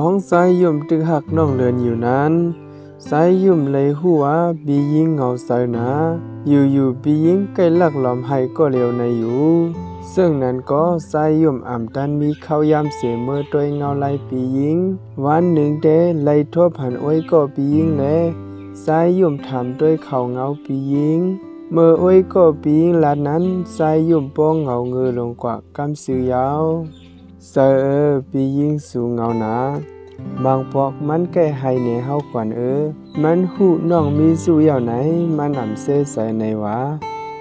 พ้องสายยุ่มตึกหักน้องเลือนอยู่นั้นสายยุ่มเลยหัวบียิงเหงาเสาหนาอยู่บียิงใกล้ลักหลอมให้ก็เร็วในอยู่ซึ่งนั้นก็สายยุ่มอ่ำตันมีเข้ายามเสมอตัวเงาไล่ปียิงวันหนึ่งเดไล่ทั่วผ่านอ้อยก็ปียิงแลสายยุ่มถามด้วยเข่าเงาปียิงเมื่ออ้อยก็ปียิงลาดนั้นสายยุ่มป้องเงาเงือลงกว่ากำซื้อยาวเสอปียิงสู่เงาหนาบางปอกมันแก้ให้ในเฮาขวัญมันหูน้องมีสู่ยาวไหนมันนำเสใส่ในหวา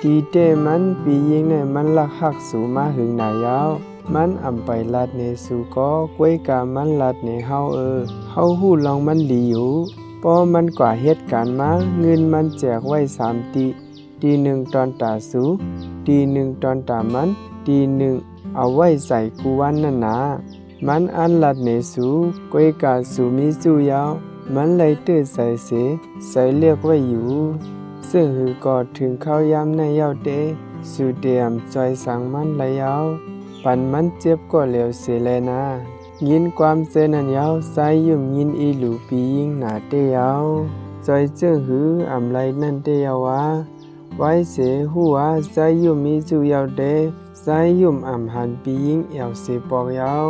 ดีเต้มันปียิงในมันลักหักสู่มาหึงหนายาวมันอำไปลาดเนสู่ก็กวยกามันลาดในเฮาเฮาหูลองมันดีอยู่พอมันกว่าเหตุการณ์มาเงินมันแจกไว้3ตีหนึ่งตอนตาสูตีหนึ่งตอนตามันตีหนึ่งเอาไว้ใส่กูวันนั่นนะมันอันลัดเนสูกวยกาสูมีสู่ยาวมันเลยตื้อใส่เสใส่เรียกไว้อยู่ซึ่งหือก็ถึงเข้ายามในยาวเตสู่เตรียมจอยสังมันไหลยาวปันมันเจ็บก็เหลวเสียแลนะยินความเสนันยาวสายยุ่มยินอีหลูปียิงหนาเตยาวจอยจึงหืออำไรนั่นเตยาวะไว้เสหัวสายยุ่มมีสู่ยาวเตสายยุ่มอำหันปียิงเอวเสปอกยาว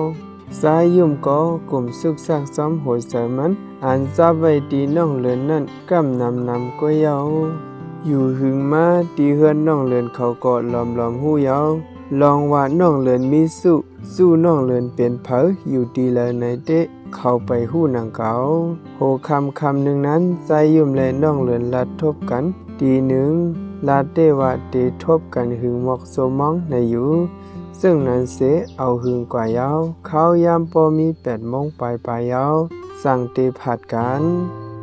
สายยุ่มก็กลุ่มสุกซักซ้อมโหดเสมันอันจับไว้ตีน้องเลือนนั่นกำนำก็ยาวอยู่หึงมาตีเฮือนน้องเลือนเขาก็ล้อมหูยาวลองว่าน้องเลือนมีสู้น้องเลือนเป็นเผออยู่ดีแลในเตะเข้าไปหู้นางเก่าโหคำหนึ่งนั้นสายยุ่มและน้องเลือนลัดทบกันตีหนึ่งลาเตว่าเตทบกันหึงหมอกโซมองในอยู่ซึ่งนั้นเสเอาหึงกว่ายาวเขายามพอมี8 โมงปลายยาวสั่งเตผัดกัน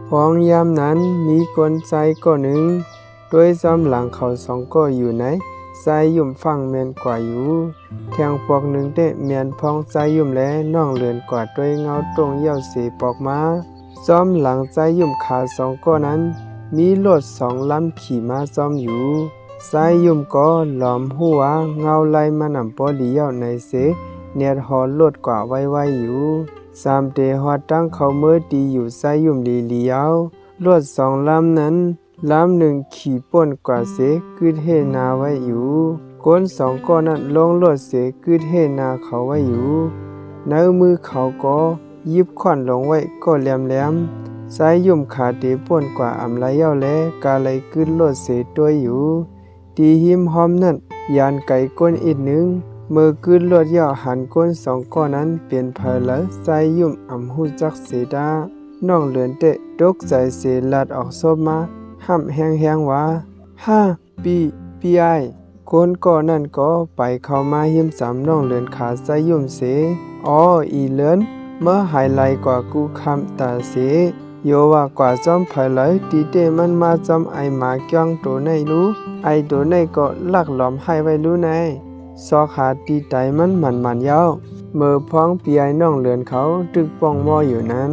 พองยามนั้นมีคนใจก็หนึ่งด้วยซ้ำหลังเขา2ก็อยู่ไหนสายยุ่มฟังเมียนกว่าอยู่แทงพวกหนึ่งเตะเมียนพองสายยุ่มและน้องเลือนกว่าด้วยเงาตรงเยี่ยวสีปอกมาซ้อมหลังสายยุ่มขา2ก็นั้นมีรถ2 ลำขี่มาซ้อมอยู่สายยุ่มก็หลอมหัวเงาไล่มานำปอดีเยี่ยวในเสเนียดหอรถกว่าไว้อยู่3 เตหอดตั้งเขาเมื่อดีอยู่สายยุ่มลีเยาวรถ2 ลำนั้นลำหนึ่งขี่ป่นกว่าเสกึดเฮนาไว้อยู่ก้น2ก้อนนั้นลงรถเสกึดเฮนาเขาไว้อยู่ในมือเขาก็ยิบขวัญลงไว้ก็แหลมสายยุ่มขาเตป่นกว่าอำไรเย้าแลกาเลยกึดรถเสตัวอยู่ตีหิมหอมนั่นยานไก่ก้นอีกหนึ่งเมื่อกึดรถเย้าหันก้น2ก้อนนั้นเปลี่ยนเผลอสายยุ่มอำหูจักเสดาน้องเลือนเตะตกใจเสลัดออกซบมาห้ำแห้งว่าพี่ไอคนก่อนั่นก็ไปเข้ามาหิม3น้องเลือนขาสายยุ่มเสอีเลือนเมื่อหายไหลกว่ากูคำตาเสโยว่ากว่าจอมเผลอตีเตมันมาจอมไอหมาเกี้ยงตัวในรู้ไอตัวในก็ลักหลอมให้ไว้รู้ในซอกหาตีไตมันยาวเมื่อพ้องปีไอน้องเลือนเขาตึกป้องมออยู่นั้น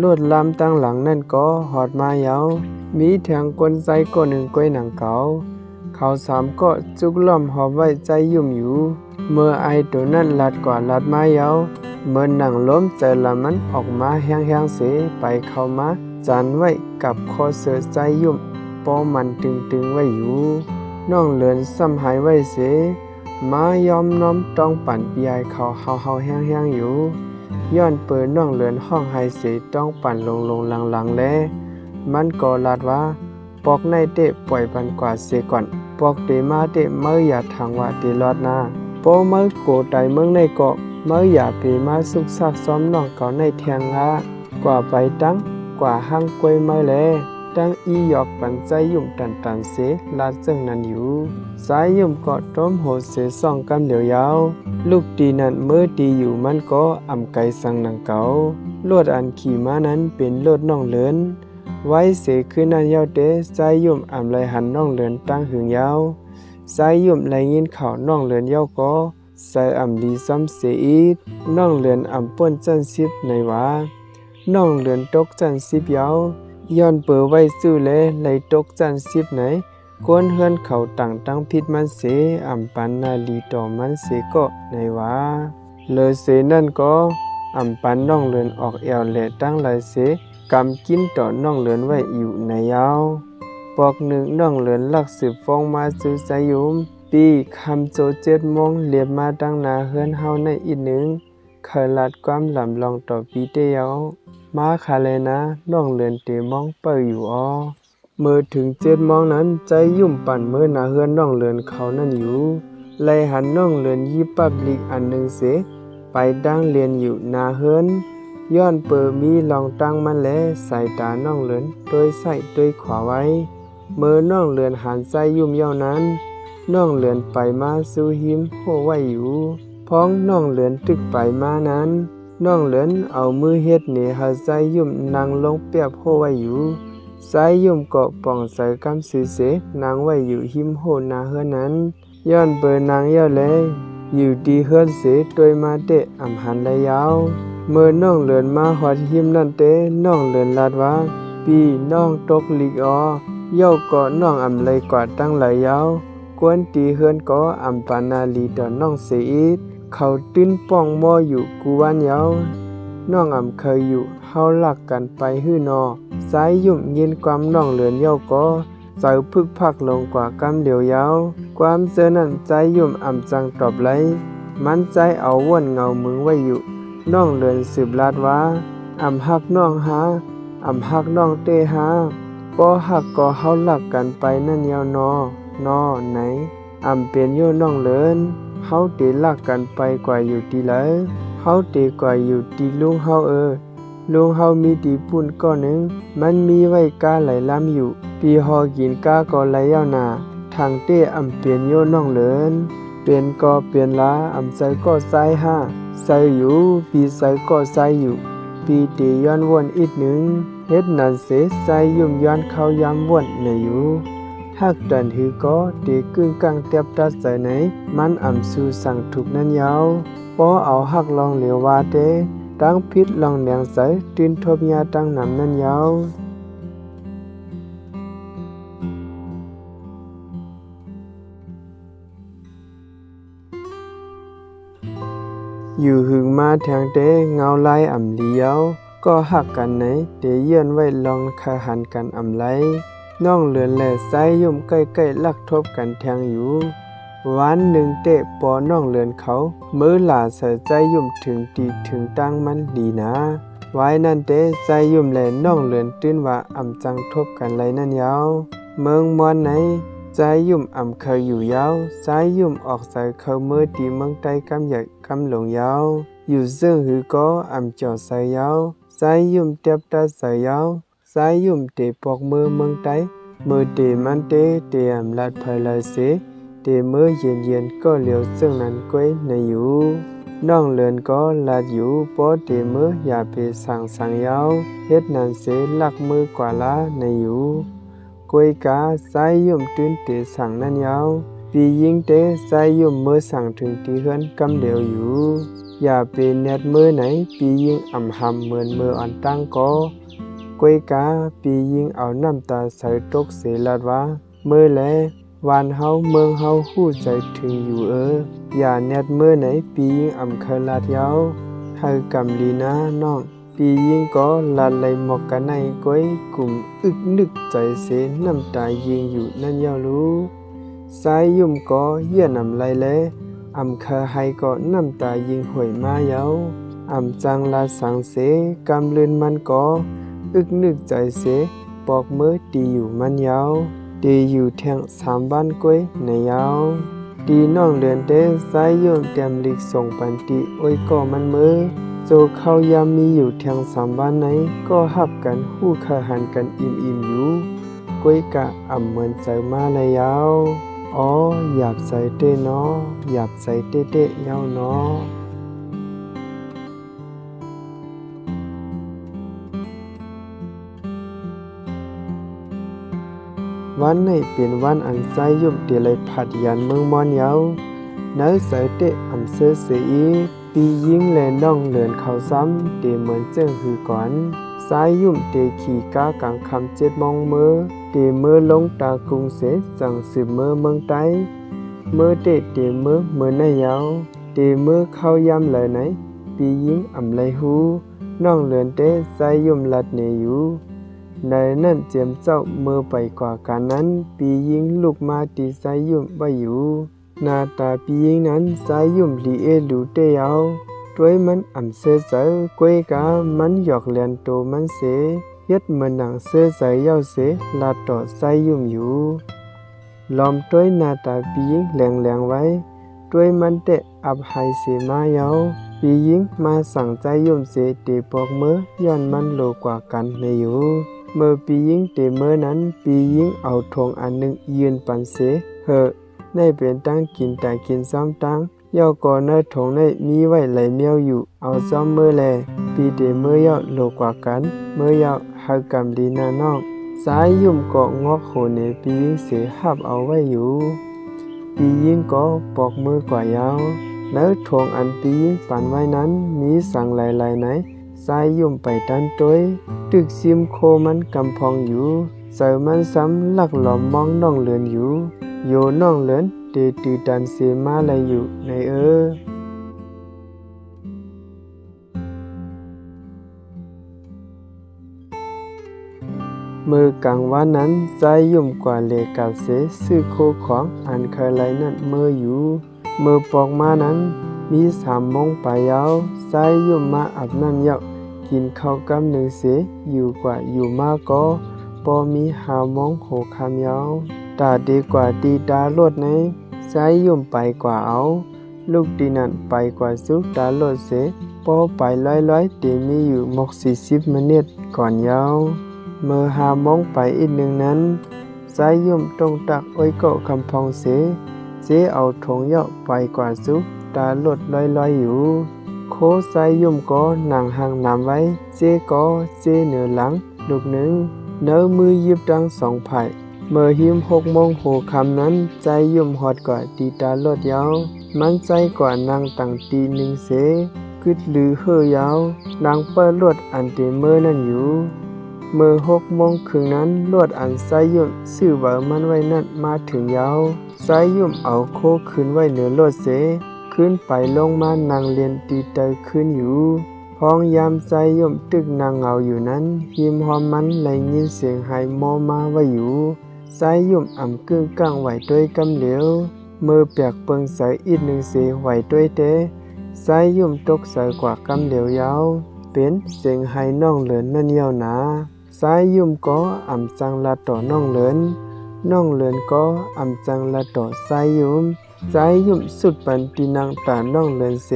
ลวดลำตั้งหลังนั่นก็หอดมายาวมีแทงกวนใจก็หนึ่งก้อยหนังเขา3ก็จุกล้อมหอบไว้ใจยุ่มอยู่เมื่อไอตัวนั่นลัดกว่าลัดมายาวเมื่อหนังล้มใจละมันออกมาแห้งเสไปเข้ามาจันไว้กับคอเสือใจยุ่มปอมันตึงไว้อยู่น้องเลือนซ้ำหายไว้เสมายอมน้อมต้องปั่นปีไอเขาเฮาแห้งอยู่ย้อนเปิดน้องเลือนห้องไฮเสต้องปั่นลงหลังแลมันก็ลาดว่าปอกในเตะปล่อยปันกว่าเสก่อนปอกเตมาเตะเมื่ออย่าทางว่าเตลอดนาโปเมื่อโกไตเมืองในเกาะเมื่ออย่าเปมาสุกซักซ้อมน้องเก่าในเทียงละกว่าไปตั้งกว่าห้างกวยไม้แลตั้งอีหยอกปันใจยุ่มตันเสลาดซึ่งนั้นอยู่สายยุ่มก็ต้มโหเส2 กำเหลียวยาวลูกตีนั้นเมื่อตีอยู่มันก็อำไกสังนางเก่าลวดอันขี่ม้านั้นเป็นลวดน้องเลือนไว้เสคือนั้นยาวเตสายยุ่มอำไรหันน้องเลือนตั้งหึงยาวสายยุ่มไรยินข่าวน้องเลือนยาวก็ใส่อำดีซ้ำเสียอีกน้องเลือนอำป่นจันสิบในว่าน้องเลือนตกจันสิบยาวย้อนเปิดไว้ซื้อและไหลตกจันสิบไหนกวนเฮือนเขาตั้งพิษมันเสอำปันนาลีต่อมันเสก็ในว่าเลยเสนั่นก็ ปันน้องเลือนออกแอวแหลตั้งหลายเสกำกินต่อน้องเลือนไว้อยู่ในยาวปอกหนึ่งน้องเลือนลักสืบฟองมาซื้อใจยุมปีคำโจ7 โมงเลียบมาตั้งนาเฮือนเฮาในอีกหนึ่งเคยลัดความลำลองต่อปีเดียวมาคาเลนะน้องเลือนเตมองเปิดอยู่เมื่อถึง7 โมงนั้นใจยุ่มปั่นเมื่อนาเฮือนน้องเลือนเขานั่นอยู่ไล่หันน้องเลือนยิบปับลิกอันหนึ่งเสไปดังเรียนอยู่นาเฮือนย้อนเปิดมีลองตั้งมันและสายตาน้องเลือนโดยใส่โดยขวาไว้เมื่อน้องเลือนหันใจยุ่มเย้านั้นน้องเลือนไปมาสู่หิมโหไว้อยู่พ้องน้องเลือนตึกไปมานั้นน้องเลือนเอามือเฮ็ดเหนหาใจยุ่มนางลงเปียบโหไว้อยู่สายยุ่มเกาะป่องใส่กำซื้อเสนางไว้อยู่หิมโหนาเฮือนนั้นย้อนเบอร์นางเย้าเลยอยู่ดีเฮือนเสโดยมาเตะหันระยาวเมื่อน้องเลือนมาหอดหิมนั่นเตน้องเลือนลาดว่าปีน้องตกลิกเย้าเกาะน้องเลยกว่าตั้งหลายยาวกวนตีเฮือนก็ปานาลีต่อน้องเสียอีกเขาตื้นป้องมออยู่กูวันยาวน้องเคยอยู่เฮาหลักกันไปฮื้อนอสายยุ่มยินความน้องเลือนเย้าก็ใจพึกพักลงกว่ากำเดียวยาวความเจอนั้นใจยุ่มจังตอบไหลมันใจเอาว่นเงามึงไว้อยู่น้องเลือนสืบลาดว่าฮักน้องหาฮักน้องเตหาบ่ฮักก็เฮาหลักกันไปนั่นยาวนอไหนเป็นโยน้องเลือนเฮาเตหลักกันไปกว่าอยู่ดีเลยเฮาเตกว่าอยู่ดีลุงเฮาลุงเฮามีดีปุ่นก้อนหนึ่งมันมีไว้กาไหลล้ำอยู่ปีหอกินกาก็ไหลยาวหนาทางเต้เปลี่ยนโยน้องเลินเปลี่ยนก็เปลี่ยนละใส่ก็ใส่ห้าใส่อยู่ปีใส่ก็ใส่อยู่ปีเตย้อนวนอีกหนึ่งเฮ็ดนั่นเสใส่ยุ่มย้อนเข้าย้ำวนในอยู่หักดันหือก็เตกึ่งกลางเตียบตัดใส่ไหนมันสู่สั่งถูกนั้นยาวป้อเอาหักลองเหลียวว่าเตตั้งพิษลองแหนงใสตื่นทบยาตั้งนำนั้นยาวอยู่หึงมาแทงเตเงาลายเลียวก็หักกันไหนเตเยื่อนไว้ลองคาหันกันไลน้องเลือนแหล่สายยุ่มใกล้ๆลักทบกันแทงอยู่วันหนึ่งเตะปอน้องเลือนเขามือหลาใส่ใจยุ่มถึงตีถึงตั้งมันดีนะไว้นั่นเตะใจยุ่มแหล่น้องเลือนตื้นว่าจังทบกันไรนั่นยาวเมืองมอนไหนใจยุ่มเคยอยู่ยาวใจยุ่มออกใส่เขามือตีเมืองใต้กำใหญ่กำหลงยาวอยู่ซึ่งหือก็จอดใส่ยาวใจยุ่มเตียบตาใส่ยาวใจยุ่มเตะปอกมือเมืองใต้มือเตะมันเตะลาดภายลายเสเตเมื่อเย็นก็เหลียวซึ่งนั้นก้อยในอยู่น้องเลือนก็ลาดอยู่ปอเตเมื่ออย่าไปสั่งยาวเฮ็ดนั้นเสลักมือกว่าละในอยู่ก้อยกาสายยุ่มตื้นเตสั่งนั้นยาวปียิงเตสายยุ่มเมื่อสั่งถึงตีเฮือนกำเดียวอยู่อย่าไปเน็ดมือไหนปียิงหำเหมือนมืออ่อนตั้งก็ก้อยกาปียิงเอาน้ำตาใส่ตกเสลาดว่ามือแลวานเฮาเมืองเฮาหู้ใจถึงอยู่อย่าเน็ดเมื่อไหนปียิงเคยลาดยาวให้กำลีนะน้องปียิงก็ลาดไหลหมอกกันในก้อยกลุ่มอึกนึกใจเสน้ำตายิงอยู่นั่นยาวรู้สายยุ่มก็เยี่ยนไหลแลเคยให้ก็น้ำตายิงห่วยมายาวจังลาสังเสกำลืนมันก็อึกนึกใจเสปอกมือตีอยู่มันยาวตีอยู่แทง3 บ้านก้วยในยาวตีน้องเลือนเตสายยุ่มเตรียมลิกส่งปันติโอ้ยก็มันมือโจเข้ายามมีอยู่แทง3 บ้านไหนก็หับกันหู้คาหันกันอิ่มอยู่ก้วยกะเหมือนใจมาในยาวหยาบใส่เต้เนาะหยาบใส่เต้ๆยาวเนาะวันไหนเป็นวันอันใจยุ่มเตลัยผัดยันเมืองมอนยาวเนื้อใส่เตะเสื้อเสียปียิงแลน้องเลือนเขาซ้ำเตเหมือนเจ้าหือก่อนสายยุ่มเตขี่กากลางคำ7 โมงมือเตมือลงตากรุงเสจังสืบมือเมืองใต้มือเตมือในยาวเตมือเข้ายำเลยไหน ปียิงอำไลหูน้องเลือนเต้ใจยุ่มลัดเนอยู่ในนั่นเจียมเจ้าเมื่อไปกว่าการนั้นปียิงลูกมาตีใจยุ่มไว้อยู่หน้าตาปียิงนั้นใจยุ่มลีเอลูเตยาวด้วยมันอำเสเสกวยกามันหยอกเลียนโตมันเสเฮ็ดเหมือนหนังเสื้อใสเย้าเสลาต่อใจยุ่มอยู่ล้อมด้วยหน้าตาปียิงแหลงๆไว้ด้วยมันเตะอับไฮเสมาเยาปียิงมาสั่งใจยุ่มเสเตปอกมือย้อนมันโลกว่ากันในอยู่เมื่อปียิงเตเมื่อนั้นปียิงเอาธงอันหนึ่งยืนปันเสเหอะได้เป็นตั้งกินแต่กินซ้ำตั้งเย้าก่อนในธงได้มีไว้ไหลเมียวอยู่เอาซ้อมเมื่อแลปีเตเมื่อเย้าโลกว่ากันเมื่อเย้าหักกำลีนาน้องสายยุ่มเกาะงอกโหเนปียิงเสหับเอาไว้อยู่ปียิงก็ปอกมือกว่ายาวแล้วธงอันปียิงปันไว้นั้นมีสั่งหลายๆไหนสายยุ่มไปดันต้วยตึกซิมโคมันกำพองอยู่เสริมันซ้ำลักหลอมมองน้องเลือนอยู่โยน้องเลือนเตตือดันเสมาไหลอยู่ในมือกลางวันนั้นใจยุ่มกว่าเลกาเสซื้อโคของอันเคยไหลนั่นเมื่ออยู่เมื่อปอกมานั้นมี3 โมงไปยาวใจยุ่มมาอาบน้ำเยากินข้าวกำหนึ่งเสอยู่กว่าอยู่มากก็ปอมี5 โมงโหคำยาวตาดีกว่าดีตาลดในใจยุ่มไปกว่าเอาลูกดีนั่นไปกว่าสุตาลดเสปอไปร้อยๆเตมีอยู่หมก40 มินิตก่อนยาวเมื่อ5 โมงไปอีกหนึ่งนั้นใจยุ่มตรงตักอ้อยเกาะคำพองเสเอาถงเยาไปกว่าสุตาลดร้อยอยู่โคไซยุ่มก็นั่งห่างน้ำไว้ก็เหนือหลังลูกหนึ่งเนื้อมือยิบดัง2 ไผ่เมื่อหิม6 โมงโหคำนั้นใจยุ่มหอดกว่าตีตาลดยาวมันใจกว่านางตั้งตีหนึ่งเสกึดหรือเฮ่อยาวนางเปิดลวดอันเตเมื่อนั่นอยู่เมื่อ6 โมงครึ่งนั้นลวดอันใจยุ่มซื้อไว้มันไว้นั่นมาถึงยาวใจยุ่มเอาโคขึ้นไว้เหนือลวดเสขึ้นไปลงมานางเรียนตีเตยขึ้นอยู่พองยามใจย่อมตึกนางเหงาอยู่นั้นหิมหอมมันไหลยินเสียงหายมอมาไว้อยู่ใจย่อมอ่ำกึ่งก้างไหวด้วยกำเหลียวมือเปียกเปิงใสอีกหนึ่งเสียไหวด้วยเตใจย่อมตกใสกว่ากำเหลียวยาวเป็นเสียงหายน้องเหลินนั่นเยาวหนาใจย่อมก็อ่ำจังละต่อน้องเหลินก็อ่ำจังละต่อใจย่อมใจยุ่มสุดปันตีนางตาน้องเลินเส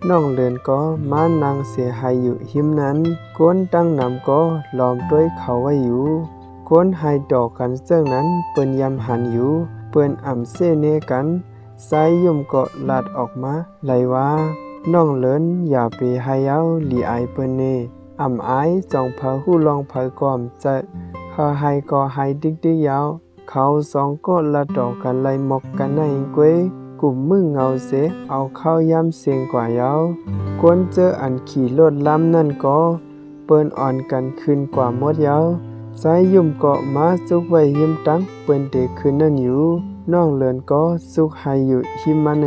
น้องเลินก็มานางเสียหายอยู่หิมนั้นก้นตั้งนำก็ล้อมด้วยเขาไว้อยู่ก้นให้ดอกกันเจ้งนั้นเปิ้นยำหันอยู่เปิ้นอ่ำเสเนกันใจยุ่มก็ลาดออกมาไหลว่าน้องเลินอย่าไปให้เอาหลีอายเปิ้นเนอ่ำอายจองพาหู้ลองพากอมจะหาให้ก็ให้ดิกยาวเขา2ก็ละดอกกันไล่หมกกันในกวยกลุ่มมึงเงาเสเอาเข้าย้ำเสียงกว่ายาวกวนเจออันขี่รถล้ำนั่นก็เปิ้นอ่อนกันขึ้นกว่าหมดยาวสายยุ่มเกาะมาซุกไว้หิมตั้งเปิ้นเด็กขึ้นนั่นอยู่น้องเลินก็ซุกให้อยู่หิมมัน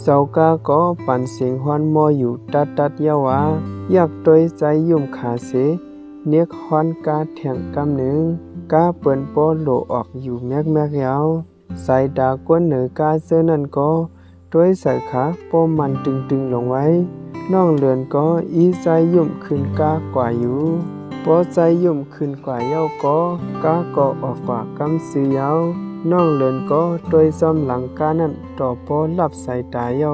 เสากาก็ปั่นเสียงฮอนมออยู่ตัดยาวาอยากต้วยใจยุ่มขาเสเนียกฮอนกาแถงกำหนึ่งกาเปิ้นป้อโหลออกอยู่แมกยาวสายดากวนเหนือกาเสื้อนั่นก็ด้วยสายขาป้อมันตึงลงไว้น้องเลือนก็อีใจยุ่มขึ้นกากว่าอยู่ป้อใจยุ่มขึ้นกว่าเย้าก็กาก็ออกกว่ากำซื้อยาวน้องเลือนก็ด้วยซ้อมหลังกานั่นต่อป้อรับสายตาเย้า